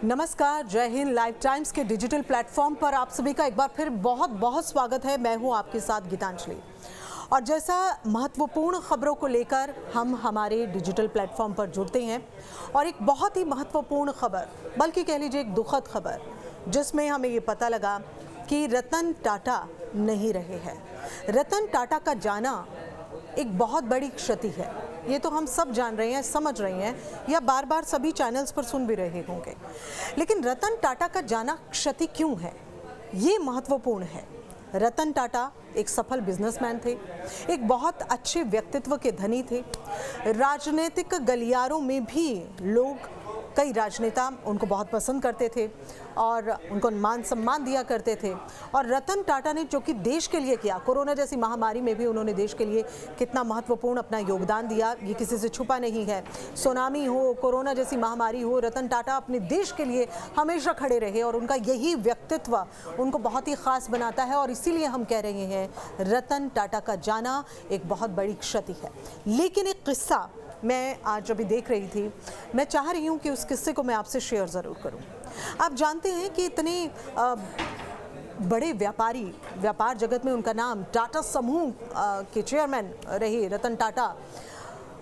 नमस्कार, जय Hind. Live times के डिजिटल प्लेटफॉर्म पर आप सभी का एक बार फिर बहुत बहुत स्वागत है। मैं हूं आपके साथ गीतांजलि। और जैसा महत्वपूर्ण खबरों को लेकर हम हमारे डिजिटल प्लेटफॉर्म पर जुड़ते हैं और एक बहुत ही महत्वपूर्ण खबर, बल्कि कह लीजिए एक दुखद खबर, जिसमें हमें ये पता लगा कि रतन टाटा नहीं रहे हैं। रतन टाटा का जाना एक बहुत बड़ी क्षति है, ये तो हम सब जान रहे हैं, समझ रहे हैं, या बार बार सभी चैनल्स पर सुन भी रहे होंगे। लेकिन रतन टाटा का जाना क्षति क्यों है, ये महत्वपूर्ण है। रतन टाटा एक सफल बिजनेसमैन थे, एक बहुत अच्छे व्यक्तित्व के धनी थे। राजनीतिक गलियारों में भी लोग, कई राजनेता उनको बहुत पसंद करते थे और उनको मान सम्मान दिया करते थे। और रतन टाटा ने जो कि देश के लिए किया, कोरोना जैसी महामारी में भी उन्होंने देश के लिए कितना महत्वपूर्ण अपना योगदान दिया, ये किसी से छुपा नहीं है। सुनामी हो, कोरोना जैसी महामारी हो, रतन टाटा अपने देश के लिए हमेशा खड़े रहे और उनका यही व्यक्तित्व उनको बहुत ही खास बनाता है। और इसीलिए हम कह रहे हैं रतन टाटा का जाना एक बहुत बड़ी क्षति है। लेकिन एक किस्सा मैं आज अभी देख रही थी, मैं चाह रही हूँ कि उस किस्से को मैं आपसे शेयर ज़रूर करूँ। आप जानते हैं कि इतने बड़े व्यापार जगत में उनका नाम, टाटा समूह के चेयरमैन रहे रतन टाटा,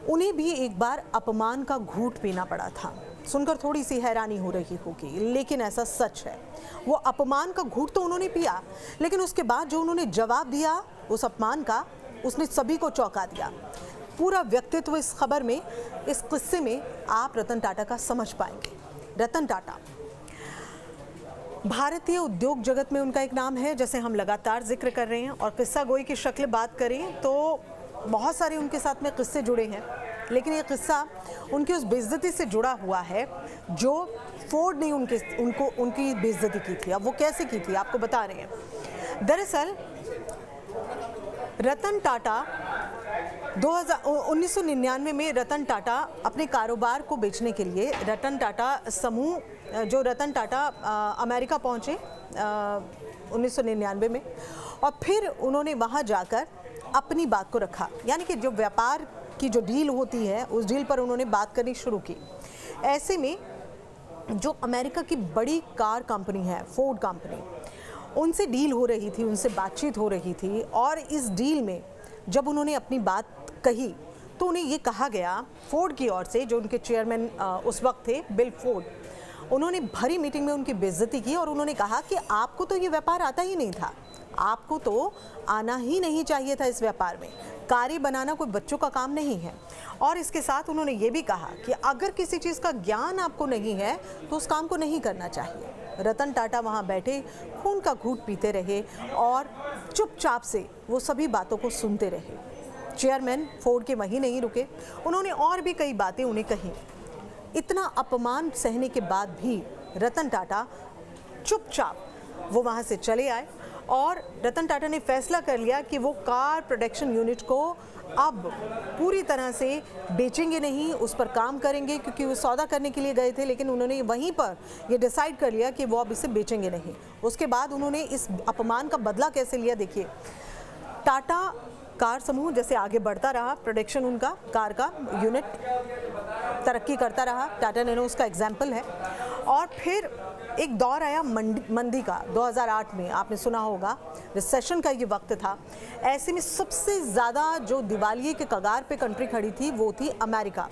उन्हें भी एक बार अपमान का घूंट पीना पड़ा था। सुनकर थोड़ी सी हैरानी हो रही होगी, लेकिन ऐसा सच है। वो अपमान का घूंट तो उन्होंने पिया, लेकिन उसके बाद जो उन्होंने जवाब दिया उस अपमान का, उसने सभी को चौंका दिया। पूरा व्यक्तित्व इस खबर में, इस किस्से में आप रतन टाटा का समझ पाएंगे। रतन टाटा भारतीय उद्योग जगत में उनका एक नाम है, जैसे हम लगातार जिक्र कर रहे हैं। और किस्सा गोई की शक्ल बात करें तो बहुत सारे उनके साथ में किस्से जुड़े हैं, लेकिन ये किस्सा उनकी उस बेइज्जती से जुड़ा हुआ है जो फोर्ड ने उनकी बेइज्जती की थी। अब वो कैसे की थी आपको बता रहे हैं। दरअसल रतन टाटा 1999 में रतन टाटा अपने कारोबार को बेचने के लिए रतन टाटा समूह, जो रतन टाटा अमेरिका पहुंचे 1999 में, और फिर उन्होंने वहां जाकर अपनी बात को रखा। यानी कि जो व्यापार की जो डील होती है, उस डील पर उन्होंने बात करनी शुरू की। ऐसे में जो अमेरिका की बड़ी कार कंपनी है, फोर्ड कंपनी, उनसे डील हो रही थी, उनसे बातचीत हो रही थी। और इस डील में जब उन्होंने अपनी बात कही तो उन्हें ये कहा गया फोर्ड की ओर से, जो उनके चेयरमैन उस वक्त थे बिल फोर्ड, उन्होंने भरी मीटिंग में उनकी बेइज्जती की और उन्होंने कहा कि आपको तो ये व्यापार आता ही नहीं था, आपको तो आना ही नहीं चाहिए था इस व्यापार में। कारें बनाना कोई बच्चों का काम नहीं है। और इसके साथ उन्होंने ये भी कहा कि अगर किसी चीज़ का ज्ञान आपको नहीं है तो उस काम को नहीं करना चाहिए। रतन टाटा वहाँ बैठे खून का घूंट पीते रहे और चुपचाप से वो सभी बातों को सुनते रहे। चेयरमैन फोर्ड के वहीं नहीं रुके, उन्होंने और भी कई बातें उन्हें कही। इतना अपमान सहने के बाद भी रतन टाटा चुपचाप वो वहाँ से चले आए और रतन टाटा ने फैसला कर लिया कि वो कार प्रोडक्शन यूनिट को अब पूरी तरह से बेचेंगे नहीं, उस पर काम करेंगे, क्योंकि वो सौदा करने के लिए गए थे, लेकिन उन्होंने वहीं पर ये डिसाइड कर लिया कि वो अब इसे बेचेंगे नहीं। उसके बाद उन्होंने इस अपमान का बदला कैसे लिया, देखिए। टाटा कार समूह जैसे आगे बढ़ता रहा, प्रोडक्शन उनका कार का यूनिट तरक्की करता रहा, टाटा नैनो उसका एग्जाम्पल है। और फिर एक दौर आया मंदी का 2008 में, आपने सुना होगा, रिसेशन का ये वक्त था। ऐसे में सबसे ज़्यादा जो दिवालिये के कगार पे कंट्री खड़ी थी वो थी अमेरिका।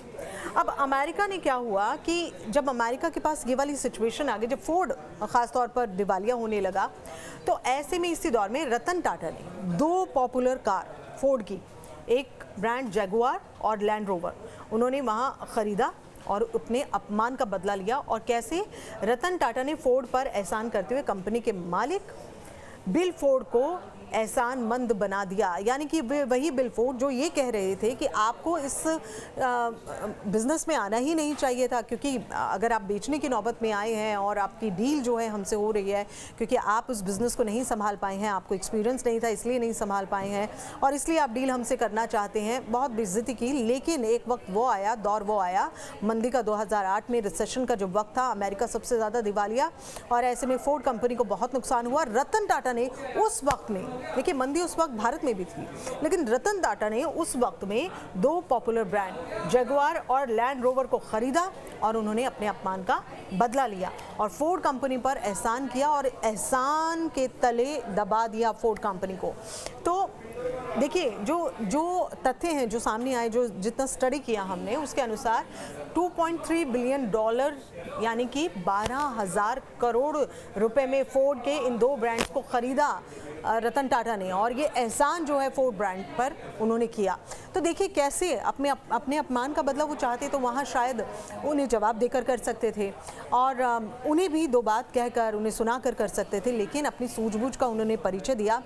अब अमेरिका ने क्या हुआ कि जब अमेरिका के पास ये वाली सिचुएशन आ गई, जब फोर्ड ख़ास तौर पर दिवालिया होने लगा, तो ऐसे में इसी दौर में रतन टाटा ने दो पॉपुलर कार फोर्ड की, एक ब्रांड जैगुआर और लैंड रोवर, उन्होंने वहाँ ख़रीदा और अपने अपमान का बदला लिया। और कैसे रतन टाटा ने फोर्ड पर एहसान करते हुए कंपनी के मालिक बिल फोर्ड को एहसानमंद बना दिया। यानी कि वही बिल फोर्ड जो ये कह रहे थे कि आपको इस बिज़नेस में आना ही नहीं चाहिए था, क्योंकि अगर आप बेचने की नौबत में आए हैं और आपकी डील जो है हमसे हो रही है, क्योंकि आप उस बिज़नेस को नहीं संभाल पाए हैं, आपको एक्सपीरियंस नहीं था इसलिए नहीं संभाल पाए हैं और इसलिए आप डील हमसे करना चाहते हैं। बहुत बेइज्जती की। लेकिन एक वक्त वो आया, दौर वो आया मंदी का, 2008 में रिसेशन का जो वक्त था, अमेरिका सबसे ज़्यादा दिवालिया, और ऐसे में फोर्ड कंपनी को बहुत नुकसान हुआ। रतन टाटा ने उस वक्त में, देखिए मंदी उस वक्त भारत में भी थी, लेकिन रतन टाटा ने उस वक्त में दो पॉपुलर ब्रांड जगुआर और लैंड रोवर को खरीदा और उन्होंने अपने अपमान का बदला लिया। और फोर्ड कंपनी पर एहसान किया और एहसान के तले दबा दिया फोर्ड कंपनी को। तो देखिए जो तथ्य हैं जो सामने आए, जो जितना स्टडी किया हमने उसके अनुसार 2.3 बिलियन डॉलर यानी कि 12,000 करोड़ रुपए में फोर्ड के इन दो ब्रांड्स को खरीदा रतन टाटा ने, और ये एहसान जो है फोर्ड ब्रांड पर उन्होंने किया। तो देखिए कैसे अपने अपमान का बदला वो चाहते तो वहाँ शायद उन्हें जवाब देकर कर सकते थे, और उन्हें भी दो बात कहकर उन्हें सुना कर सकते थे, लेकिन अपनी सूझबूझ का उन्होंने परिचय दिया।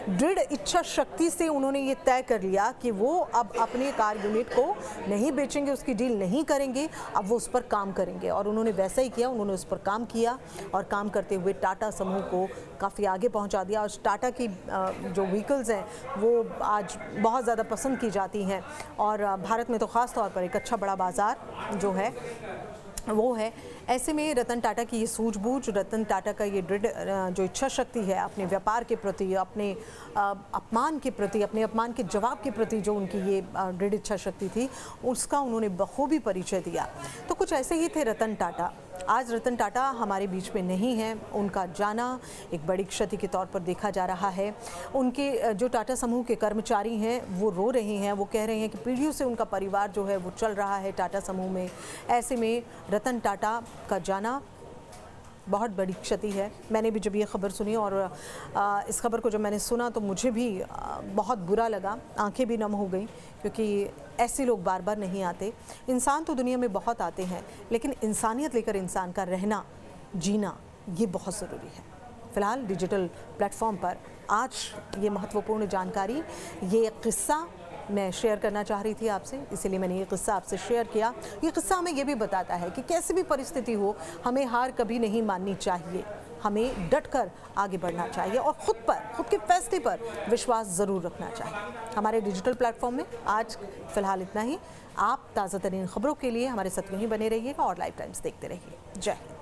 दृढ़ इच्छा शक्ति से उन्होंने ये तय कर लिया कि वो अब अपने कार यूनिट को नहीं बेचेंगे, उसकी डील नहीं करेंगे, अब वो उस पर काम करेंगे, और उन्होंने वैसा ही किया। उन्होंने उस पर काम किया और काम करते हुए टाटा समूह को काफ़ी आगे पहुंचा दिया। और टाटा की जो व्हीकल्स हैं वो आज बहुत ज़्यादा पसंद की जाती हैं, और भारत में तो ख़ास तौर पर एक अच्छा बड़ा बाज़ार जो है वो है। ऐसे में रतन टाटा की ये सूझबूझ, रतन टाटा का ये दृढ़ जो इच्छा शक्ति है अपने व्यापार के प्रति, अपने अपमान के प्रति, अपने अपमान के जवाब के प्रति जो उनकी ये दृढ़ इच्छा शक्ति थी, उसका उन्होंने बखूबी परिचय दिया। तो कुछ ऐसे ही थे रतन टाटा। आज रतन टाटा हमारे बीच में नहीं हैं, उनका जाना एक बड़ी क्षति के तौर पर देखा जा रहा है। उनके जो टाटा समूह के कर्मचारी हैं वो रो रहे हैं, वो कह रहे हैं कि पीढ़ियों से उनका परिवार जो है वो चल रहा है टाटा समूह में। ऐसे में रतन टाटा का जाना बहुत बड़ी क्षति है। मैंने भी जब ये खबर सुनी और इस खबर को जब मैंने सुना तो मुझे भी बहुत बुरा लगा, आंखें भी नम हो गई, क्योंकि ऐसे लोग बार बार नहीं आते। इंसान तो दुनिया में बहुत आते हैं, लेकिन इंसानियत लेकर इंसान का रहना, जीना, ये बहुत ज़रूरी है। फ़िलहाल डिजिटल प्लेटफॉर्म पर आज ये महत्वपूर्ण जानकारी, ये किस्सा मैं शेयर करना चाह रही थी आपसे, इसीलिए मैंने ये किस्सा आपसे शेयर किया। ये किस्सा हमें ये भी बताता है कि कैसी भी परिस्थिति हो, हमें हार कभी नहीं माननी चाहिए, हमें डटकर आगे बढ़ना चाहिए और खुद के फैसले पर विश्वास ज़रूर रखना चाहिए। हमारे डिजिटल प्लेटफॉर्म में आज फ़िलहाल इतना ही। आप ताज़ा तरीन खबरों के लिए हमारे साथ यहीं बने रहिएगा और लाइव टाइम्स देखते रहिए। जय हिंद।